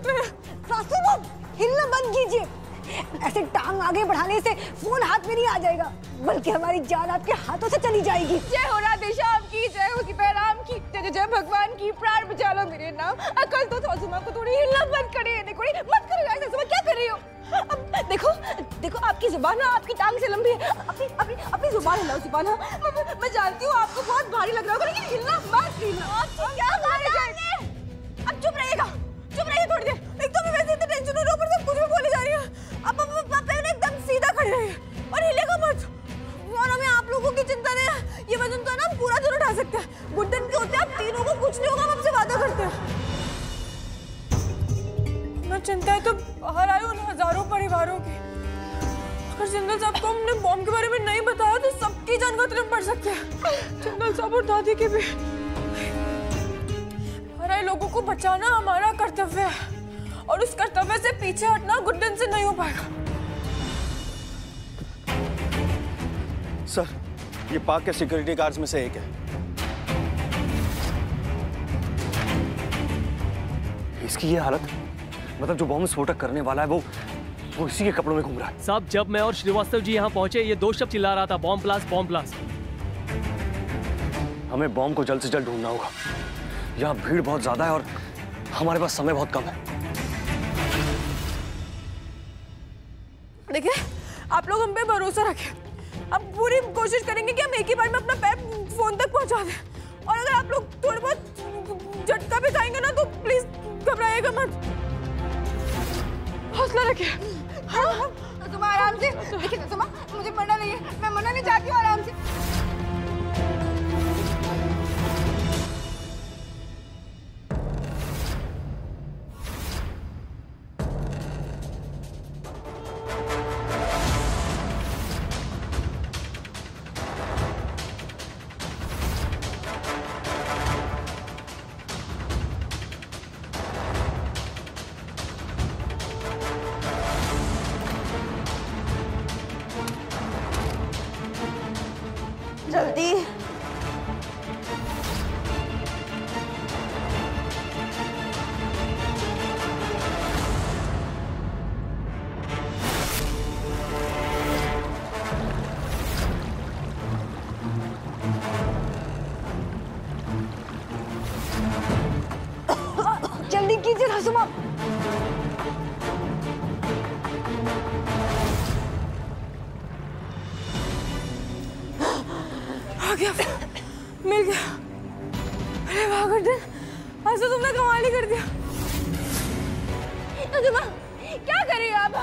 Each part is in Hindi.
लग रहे हैं। हिलना बंद कीजिए। ऐसे टांग आगे बढ़ाने से फोन हाथ में नहीं आ जाएगा, बल्कि हमारी जान आपके हाथों से चली जाएगी। जय हो राधेश्याम की, जय हो सीताराम की, जय जय भगवान की। प्राण बचा लो मेरे नाम। अकल तो सासुमा को थोड़ी हिलना बंद करे। देखो मत करो ऐसा। सासुमा क्या कर रही हो? अब देखो देखो, आपकी जुबान ना आपकी टांग से लंबी है। अपनी जुबान हिलाओ। जुबान मैं जानती हूँ आपको बहुत भारी लग रहा होगा, लेकिन हिलना मत। क्या अब चुप रहिएगा, चुप रहिए थोड़ी देर। एक तो मैं वैसे इतने टेंशन हो रहा हूँ, ऊपर से कुछ भी बोले जा रही है। अब एकदम सीधा खड़े रहिए और हिलेगा मत। और हमें आप लोगों की चिंता नहीं है। ये वजन तो है ना, हम पूरा दिन उठा सकते हैं। गुड्डन के होते हैं आप तीनों को कुछ नहीं होगा, हम आपसे वादा करते हैं। मैं चिंता है तो बाहर आई उन हजारों परिवारों की। अगर जिंदल साहब को हमने बॉम्ब के बारे में नहीं बताया तो सबकी जान खतरे में पड़ सकती है। जिंदल साहब और दादी की भी। हमारे लोगों को बचाना हमारा कर्तव्य है, और उस कर्तव्य से पीछे हटना गुड्डन से नहीं हो पाएगा। सर, ये पाक के सिक्योरिटी गार्ड्स में से एक है। इसकी ये हालत, मतलब जो बॉम्ब विस्फोटक करने वाला है वो इसी के कपड़ों में घूम रहा है। साहब, जब मैं और श्रीवास्तव जी यहाँ पहुंचे, ये दो शब्द चिल्ला रहा था, बॉम्ब ब्लास्ट, बॉम्ब ब्लास्ट। हमें बॉम्ब को जल्द से जल्द ढूंढना होगा। यहाँ भीड़ बहुत ज्यादा है और हमारे पास समय बहुत कम है। देखिए, आप लोग हम पे भरोसा रखें। अब पूरी कोशिश करेंगे कि हम एक ही बार में अपना पैर फोन तक पहुंचा दें। और अगर आप लोग थोड़ा बहुत झटका भी खाएंगे ना, तो प्लीज घबराइएगा मत, हौसला रखिए। हाँ, तुम आराम से। देखिए सुमा, मुझे मरना नहीं है, मैं मरना नहीं चाहती हूँ। आराम से। जल्दी। जल्दी कीजिए रासुमा। आ गया, मिल गया। अरे वाह गुड्डन, आज तो तुमने कमाल ही कर दिया। रासुमा, क्या कर रही हो आप?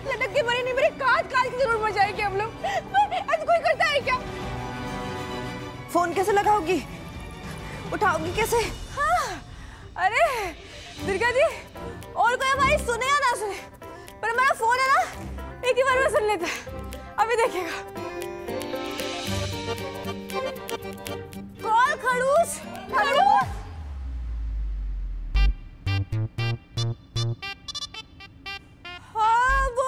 लटक के मरे नहीं, मेरे काट की जरूर मर जाएगी हम लोग। ऐसा कोई करता है क्या? फोन कैसे लगाओगी, उठाओगी कैसे? हाँ, अरे दुर्गा जी, और कोई हमारी सुने या ना सुने, पर हमारा फोन है ना, एक ही बार में सुन लेता है। अभी देखिएगा। कॉल खड़ूस, खड़ूस। हाँ, वो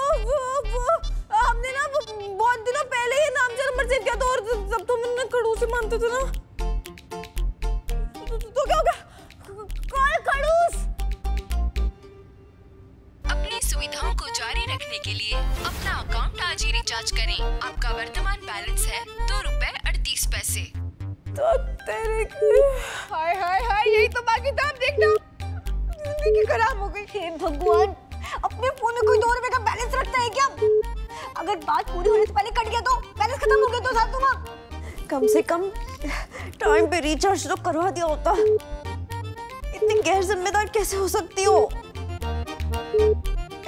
हमने ना बहुत दिनों पहले ही नाम से नंबर सेव किया था, और जब तुम इन्हें खड़ूस ही मानते थे ना, तो क्या हो गया? कॉल खड़ूस। अपनी सुविधाओं को जारी रखने के लिए अपना अकाउंट आज ही रिचार्ज करें। आपका वर्तमान बैलेंस है ₹2.38। तो तेरे हाय हाय हाय, यही तो बाकी था। अब देखना, जिंदगी खराब हो गई। हे भगवान, अपने फोन में कोई ₹2 का बैलेंस रखता है क्या? अगर बात पूरी होने से पहले कट गया तो बैलेंस खत्म हो गया तो साथ तुम कम से कम टाइम पे रिचार्ज तो करवा दिया होता। इतनी गैर जिम्मेदार कैसे हो सकती हो?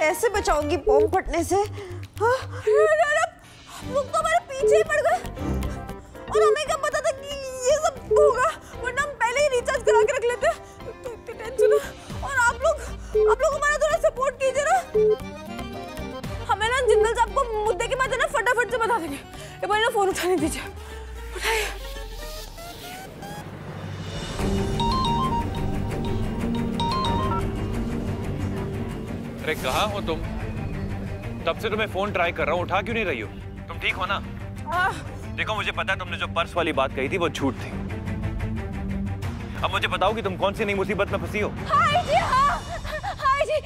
ऐसे बचाओगी बॉम्ब फटने से? हाँ? लोग तो हमारे पीछे ही पड़ गए, और हमें क्या पता था कि ये सब होगा, वरना हम पहले ही रिचार्ज करा के रख लेते। तो इतनी टेंशन है। और आप लोग हमारा थोड़ा सपोर्ट कीजिए ना। हमें ना जिंदल साहब को मुद्दे की बात है ना फटाफट से बता देंगे। एक बार ना फोन उठाने दीजिए। उठाइए। अरे कहाँ हो तुम? तब से तुम्हें फोन ट्राई कर रहा हूँ, उठा क्यों नहीं रही हो? तुम ठीक हो ना? देखो, मुझे पता है तुमने जो पर्स वाली बात कही थी वो झूठ थी। अब मुझे बताओ कि तुम कौन सी नई मुसीबत में फंसी हो? हाय जी, हाँ, हाय जी,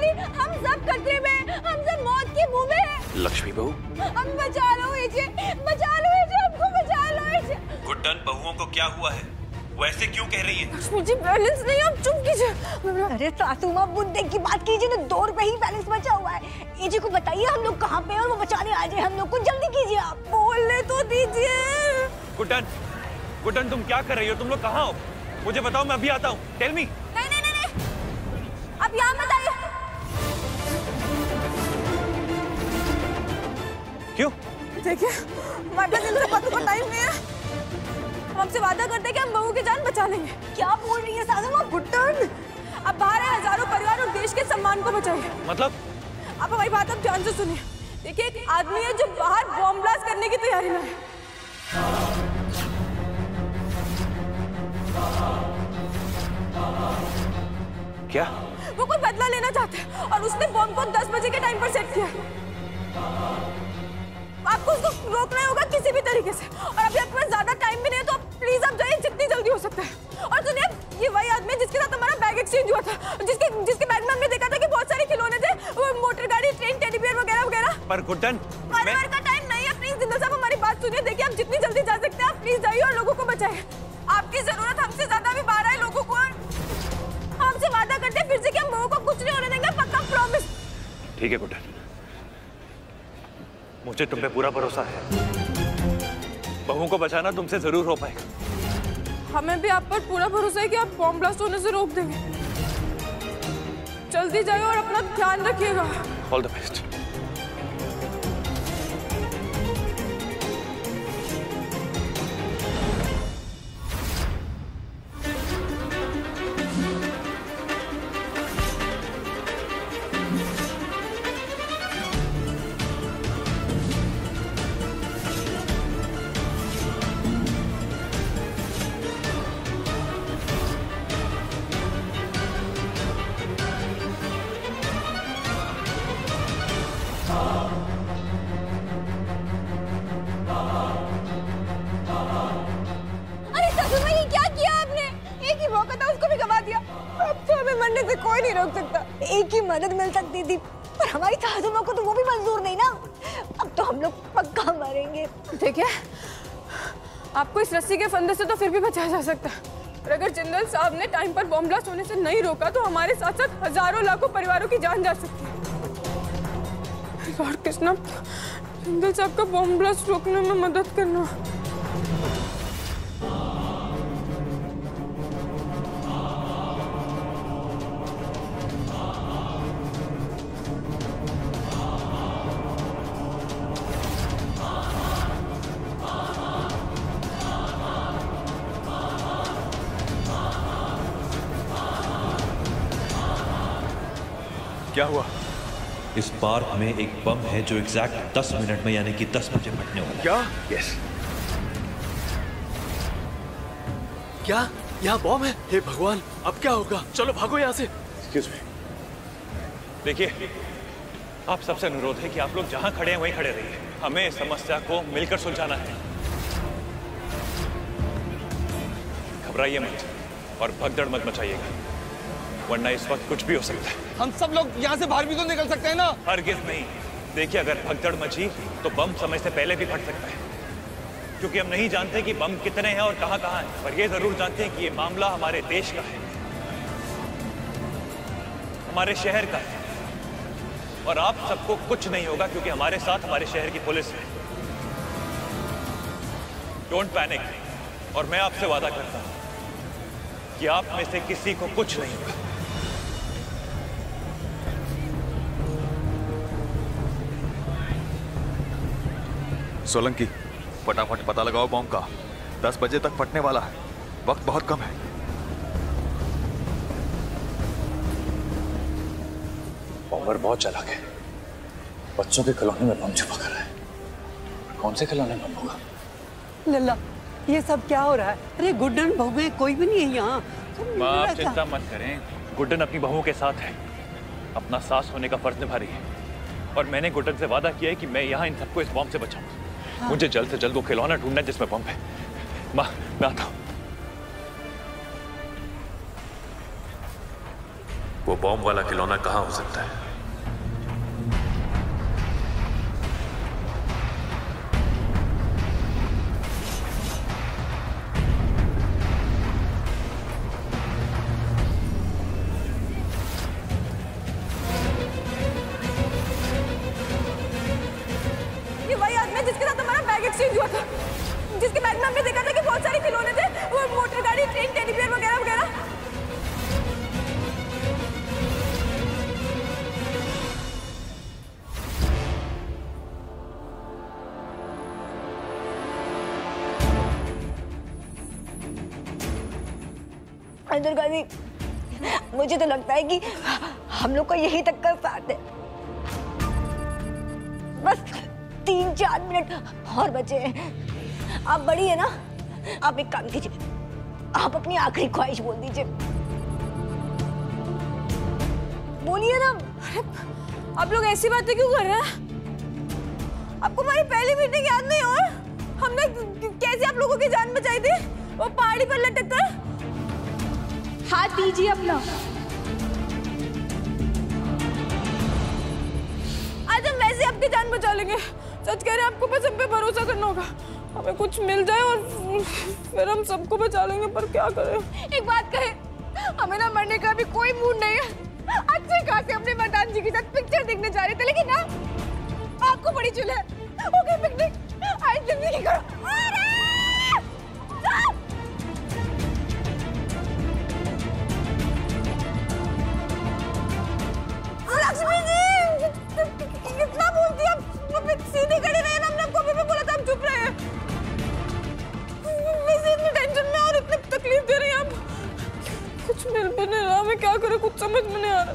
नहीं, हम सब खतरे में, हम सब मौत के मुंह में हैं। लक्ष्मी बहू, हम बचा लो एजे, बचा लो एजे, हमको बचा लो एजे। गुड्डन, बहुओं को क्या हुआ है? वो ऐसे क्यों कह रही है? लक्ष्मी जी बैलेंस नहीं, आप चुप कीजिए। अरे सासू माँ, बुद्धि की बात कीजिए ना, 2 रुपए ही बैलेंस बचा हुआ है। एजे को बताइए हम लोग कहाँ पे हैं और वो बचाने आ जाए हम लोग को, जल्दी कीजिए आप। बोलने तो दीजिए। गुड्डन, गुड्डन तुम क्या कर रही हो? तुम लोग कहाँ हो? मुझे बताओ, मैं अभी आता हूँ। Tell me. नहीं नहीं नहीं नहीं, आप यहाँ मत आइए। क्यों? देखिए, हमारे पास इनसे बातों का टाइम नहीं है। हम आपसे वादा करते हैं कि हम बहू की जान बचा लेंगे। क्या बोल रही है सासू माँ? गुड्डन, अब बाहर है, हजारों परिवार और देश के सम्मान को बचाइए। मतलब? आप हमारी बात अब ध्यान से सुनिए। देखिए, एक आदमी है जो बाहर बॉम्ब ब्लास्ट करने की तैयारी में है। क्या? वो कोई बदला लेना चाहता है और उसने बॉम्ब को 10 बजे के टाइम पर सेट किया। आपको उसको रोकना होगा किसी भी तरीके से, और अभी आपके पास ज्यादा टाइम भी नहीं है, तो प्लीज आप जाइए जितनी जल्दी हो सकता है। और सुनिए, ये वही आदमी है जिसके साथ हमारा बैग एक्सचेंज हुआ था, जिसके बैग में हमने देखा था कि बहुत सारे खिलौने थे, वो मोटर गाड़ी, ट्रेन, टेडी बियर वगैरह वगैरह। पर गुड्डन, परिवार का टाइम नहीं है, प्लीज जिंदल साहब हमारी बात सुनिए। देखिए, आप जितनी जल्दी जा सकते हैं आप प्लीज जाइए और लोगों को बचाइए। आपकी जरूरत हमसे ज्यादा भी बाहर है लोगों को। हमसे वादा करते हैं फिर से कि हम बहू को कुछ नहीं होने देंगे, पक्का प्रॉमिस। ठीक है गुड्डन, मुझे तुम पे पूरा भरोसा है। बहू को बचाना तुमसे जरूर हो पाएगा। हमें भी आप पर पूरा भरोसा है कि आप बॉम्ब ब्लास्ट होने से रोक देंगे। जल्दी जाइए और अपना ध्यान रखिएगा। All the best. कोई नहीं रोक सकता। एक ही मदद मिल सकती थी, पर हमारी सासू माँ को तो वो भी मंजूर नहीं ना। अब तो हम लोग पक्का मरेंगे। देखिए, आपको इस रस्सी के फंदे से तो फिर भी बचाया जा सकता है, और अगर जिंदल साहब ने टाइम पर बॉम्ब ब्लास्ट होने से नहीं रोका तो हमारे साथ साथ हजारों लाखों परिवारों की जान जा सकती है। लॉर्ड कृष्णा, जिंदल साहब का बॉम्ब ब्लास्ट रोकने में मदद करना। क्या हुआ? इस पार्क में एक बम है जो एग्जैक्ट 10 मिनट में यानी कि 10 बजे फटने वाला है। क्या? यस। क्या? यहाँ बॉम्ब है? हे भगवान, अब क्या होगा? चलो भागो यहाँ से। Excuse me. देखिए, आप सबसे अनुरोध है कि आप लोग जहाँ खड़े हैं वहीं खड़े रहिए। हमें इस समस्या को मिलकर सुलझाना है। घबराइए मत और भगदड़ मत मचाइएगा, वरना इस वक्त कुछ भी हो सकता है। हम सब लोग यहाँ से बाहर भी तो निकल सकते हैं ना? हरगिज़ नहीं। देखिए, अगर भगदड़ मची तो बम समय से पहले भी फट सकता है, क्योंकि हम नहीं जानते कि बम कितने हैं और कहाँ कहाँ हैं। पर ये जरूर जानते हैं कि ये मामला हमारे देश का है, हमारे शहर का है, और आप सबको कुछ नहीं होगा क्योंकि हमारे साथ हमारे शहर की पुलिस है। डोंट पैनिक, और मैं आपसे वादा करता हूं कि आप में से किसी को कुछ नहीं होगा। सोलंकी, फटाफट पता लगाओ बॉम्ब का। 10 बजे तक फटने वाला है, वक्त बहुत कम है। बॉम्बर बहुत चालाक है, बच्चों के खिलौने में बम छुपा कर रहा है। कौन से खिलौने में बम होगा? लल्ला, ये सब क्या हो रहा है? अरे गुड्डन बहू कोई भी नहीं है यहाँ। माँ, आप चिंता मत करें, गुड्डन अपनी बहू के साथ है, अपना सास होने का फर्ज निभा रही है, और मैंने गुड्डन से वादा किया है कि मैं यहाँ इन सबको इस बॉम्ब से बचाऊंगा। मुझे जल्द से जल्द वो खिलौना ढूंढना है जिसमें बम है। माँ, मैं आता हूँ। वो बॉम्ब वाला खिलौना कहाँ हो सकता है? ये वही आदमी है जिसके साथ हमारा बैग एक्सचेंज हुआ था, जिसके बैग में हमने देखा था कि बहुत सारे खिलौने थे, वो मोटर गाड़ी, ट्रेन, टेडी बियर वगैरह वगैरह। दुर्गा जी, मुझे तो लगता है कि हम लोग का यही तक का साथ है। बस 3-4 मिनट और बचे हैं। आप बड़ी है ना, आप एक काम कीजिए, आप अपनी आखिरी ख्वाहिश बोल दीजिए। बोलिए ना। अरे आप लोग ऐसी बातें क्यों कर रहे हैं? आपको हमारी पहली मीटिंग याद नहीं? और हमने कैसे आप लोगों की जान बचाई थी वो पहाड़ी पर लटक कर? हाथ दीजिए अपना। आज हम वैसे आपकी जान बचा लेंगे। सच कह रहे हैं, आपको बस हम पे भरोसा करना होगा। हमें कुछ मिल जाए और फिर हम सबको बचा लेंगे, पर क्या करें? एक बात कहे, हमें ना मरने का भी कोई मूड नहीं है। अच्छे खासे अपने मदान जी के साथ पिक्चर देखने जा रहे थे, लेकिन ना आपको बड़ी चुल है। ओके पिकनिक, आज जिंदगी करो। लक्ष्मी जी, कितना बोलती है? सीधी खड़ी रहे ना, हमने आपको अभी भी बोला था, हम चुप रहे हैं। वैसे इतनी टेंशन में और इतनी तकलीफ दे रही हैं आप। कुछ मिल भी नहीं रहा, मैं क्या करूं, कुछ समझ में नहीं आ रहा।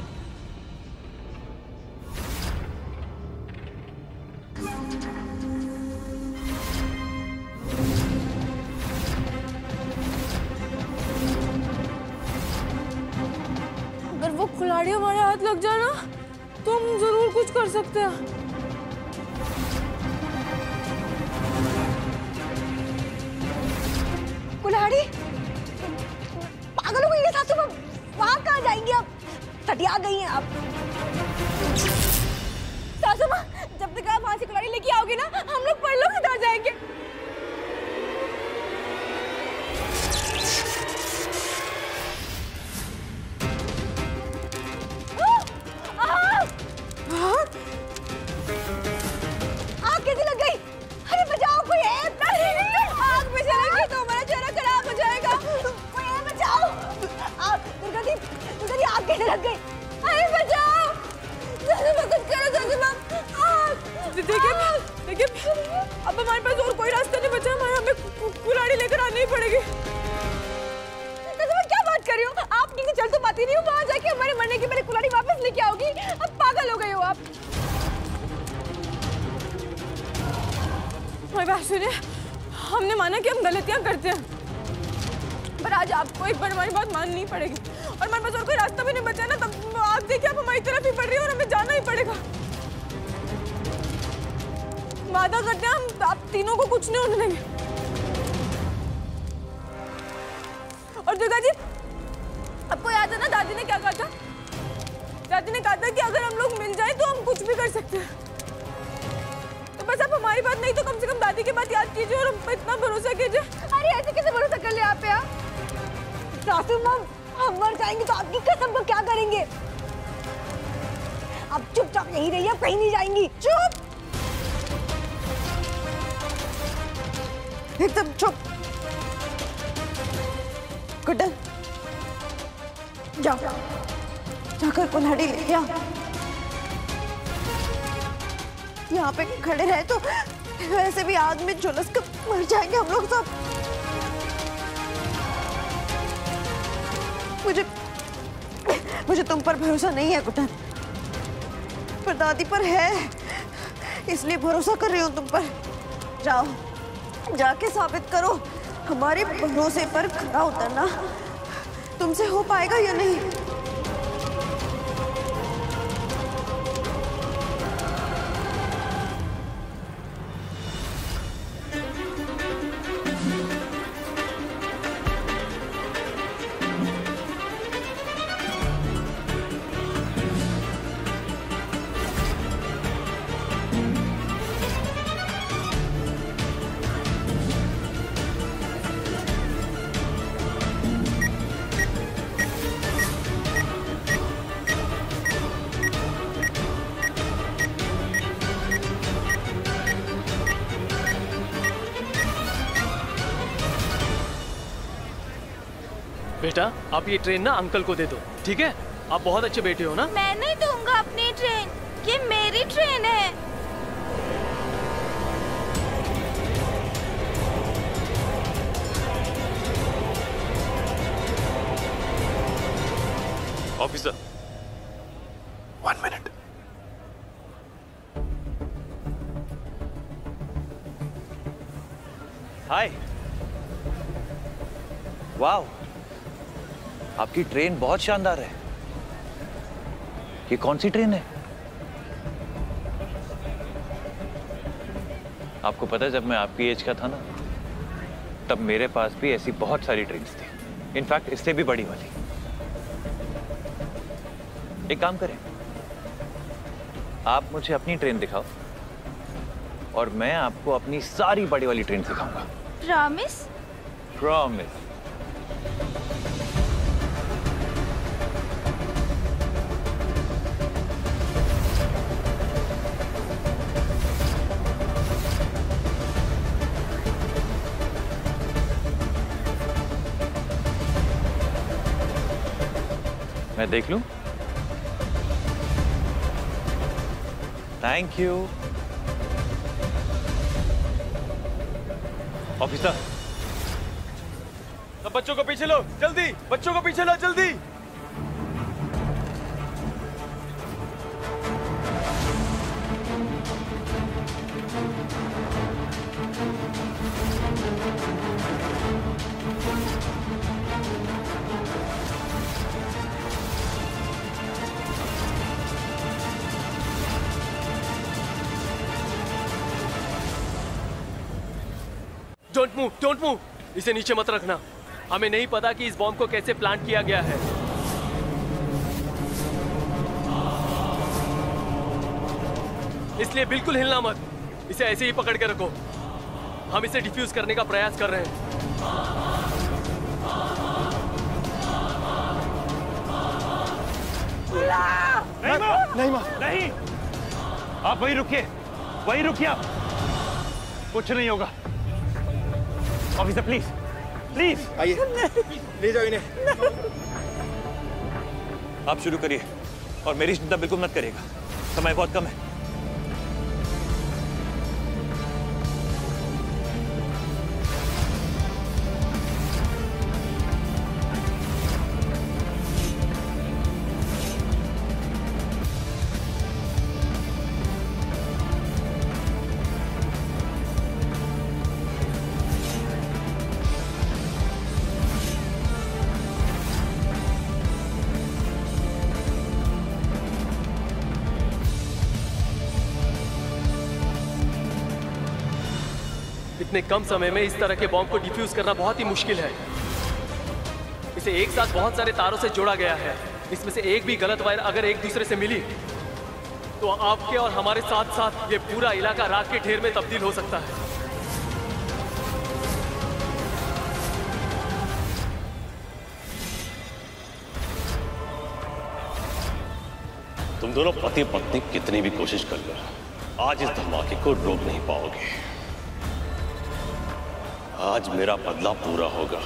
अगर वो खिलाड़ी हमारे हाथ लग जाए ना, तो हम जरूर कुछ कर सकते हैं। कुल्हाड़ी पागल हो गई है सासू माँ, वहां कहाँ जाएंगी आप? सटिया गई हैं आप। सासू माँ, जब तक आप वहां से कुल्हाड़ी लेके आओगे ना, हम लोग परलोक सिधार जाएंगे। आग कैसे लग गई? अरे बचाओ, कोई है? आग में चलेंगे तो हमारा चेहरा खराब हो जाएगा। कोई है, बचाओ। दुर्गा जी, आग कैसे लग गई? अरे बचाओ, कुछ करो सासू देखिए, अब हमारे पास और कोई रास्ता नहीं बचा, हमें कुल्हाड़ी लेकर आनी ही पड़ेगी। क्या बात कर रही हो आप? नीचे चल तो पाती नहीं हो, वहां जाके हमारे मरने की पहले कुल्हाड़ी वापस लेके आओगी? अब पागल हो गए हो आप। मेरी बात सुनिए, हमने माना कि हम गलतियां करते हैं, पर आज आपको एक बार हमारी बात माननी ही पड़ेगी। और हमारे पास और कोई रास्ता भी नहीं बचा ना, तब आप देखिए, आप हमारी तरफ ही बढ़ रही है और हमें जाना ही पड़ेगा। वादा करते हैं, हम आप तीनों को कुछ नहीं होने देंगे। और दुर्गा जी, आपको याद है ना दादी ने क्या कहा था? दादी ने कहा था कि अगर हम लोग मिल जाए तो हम कुछ भी कर सकते हैं। तो बस आप हमारी बात नहीं तो कम से कम दादी की बात याद कीजिए और हम पे इतना भरोसा कीजिए। अरे ऐसे कैसे भरोसा कर लिया आप पे? सासू माँ, हम मर जाएंगे तो आपकी कसम को क्या करेंगे? आप चुपचाप यहीं रहिए, आप कहीं नहीं जाएंगी। चुप, एकदम चुप। गुड्डन, जाओ, जाकर कुल्हाड़ी ले आओ। यहाँ पे खड़े रहे तो वैसे भी आग में झुलस कर मर जाएंगे हम लोग सब। मुझे तुम पर भरोसा नहीं है गुड्डन, पर दादी पर है, इसलिए भरोसा कर रही हूँ तुम पर। जाओ, जाके साबित करो हमारे भरोसे पर खरा उतरना तुमसे हो पाएगा या नहीं। बेटा आप ये ट्रेन ना अंकल को दे दो, ठीक है? आप बहुत अच्छे बेटे हो ना। मैं नहीं दूंगा अपनी ट्रेन, ये मेरी ट्रेन है। Officer 1 minute. हाय। वाओ, आपकी ट्रेन बहुत शानदार है। ये कौन सी ट्रेन है? आपको पता है जब मैं आपकी एज का था ना, तब मेरे पास भी ऐसी बहुत सारी ट्रेन्स थी, इनफैक्ट इससे भी बड़ी वाली। एक काम करें, आप मुझे अपनी ट्रेन दिखाओ और मैं आपको अपनी सारी बड़ी वाली ट्रेन सिखाऊंगा। प्रॉमिस? प्रॉमिस। मैं देख लूं? Thank you. ऑफिसर, सब बच्चों को पीछे लो, जल्दी! बच्चों को पीछे लो, जल्दी! डोंट मूव, इसे नीचे मत रखना। हमें नहीं पता कि इस बॉम्ब को कैसे प्लांट किया गया है। इसलिए बिल्कुल हिलना मत, इसे ऐसे ही पकड़ के रखो। हम इसे डिफ्यूज करने का प्रयास कर रहे हैं। नहीं माँ, नहीं। आप वहीं रुकिए आप। कुछ नहीं होगा। ऑफिसर प्लीज, प्लीज आइए, ले जाओ इन्हें। आप शुरू करिए और मेरी चिंता बिल्कुल मत करिएगा, समय बहुत कम है। इतने कम समय में इस तरह के बॉम्ब को डिफ्यूज करना बहुत ही मुश्किल है। इसे एक साथ बहुत सारे तारों से जोड़ा गया है। इसमें से एक भी गलत वायर अगर एक दूसरे से मिली तो आपके और हमारे साथ साथ ये पूरा इलाका राख के ढेर में तब्दील हो सकता है। तुम दोनों पति पत्नी कितनी भी कोशिश कर लो, आज इस धमाके को रोक नहीं पाओगे। आज मेरा बदला पूरा होगा।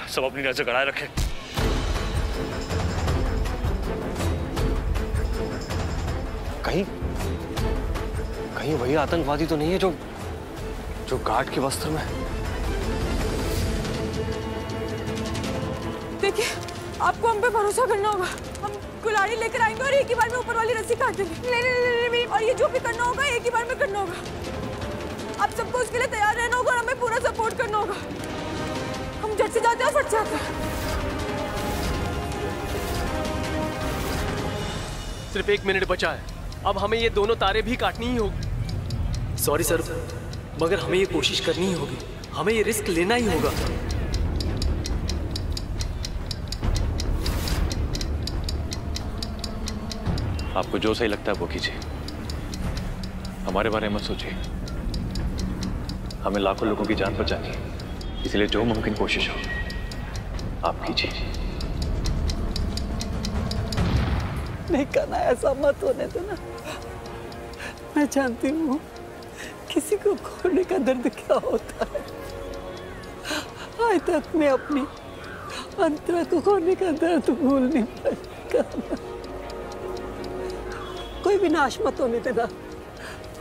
सब अपनी नजर गड़ाए रखे। कहीं वही आतंकवादी तो नहीं है जो गार्ड के वस्त्र में। देखिए, आपको हम पे भरोसा करना होगा। हम कुल्हाड़ी लेकर आएंगे और एक ही बार में ऊपर वाली रस्सी काट देंगे। नहीं, और ये जो भी करना होगा एक ही बार में करना होगा। आप सबको उसके लिए तैयार रहना होगा और हमें पूरा सपोर्ट करना होगा। हम झट से जाते हैं और फट जाते हैं। सिर्फ 1 मिनट बचा है। अब हमें ये दोनों तारे भी काटनी ही होगी। सॉरी सर, मगर हमें ये कोशिश करनी ही होगी। हमें ये रिस्क लेना ही होगा। आपको जो सही लगता है वो कीजिए, हमारे बारे में मत सोचिए। हमें लाखों लोगों की जान बचानी है, इसलिए जो मुमकिन कोशिश हो आप कीजिए। नहीं करना, ऐसा मत होने देना। मैं जानती हूँ किसी को खोने का दर्द क्या होता है। आज तक मैं अपनी अंतरा को खोने का दर्द भूल नहीं पाया। कोई विनाश मत होने देना,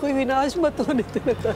कोई विनाश मत होने देना।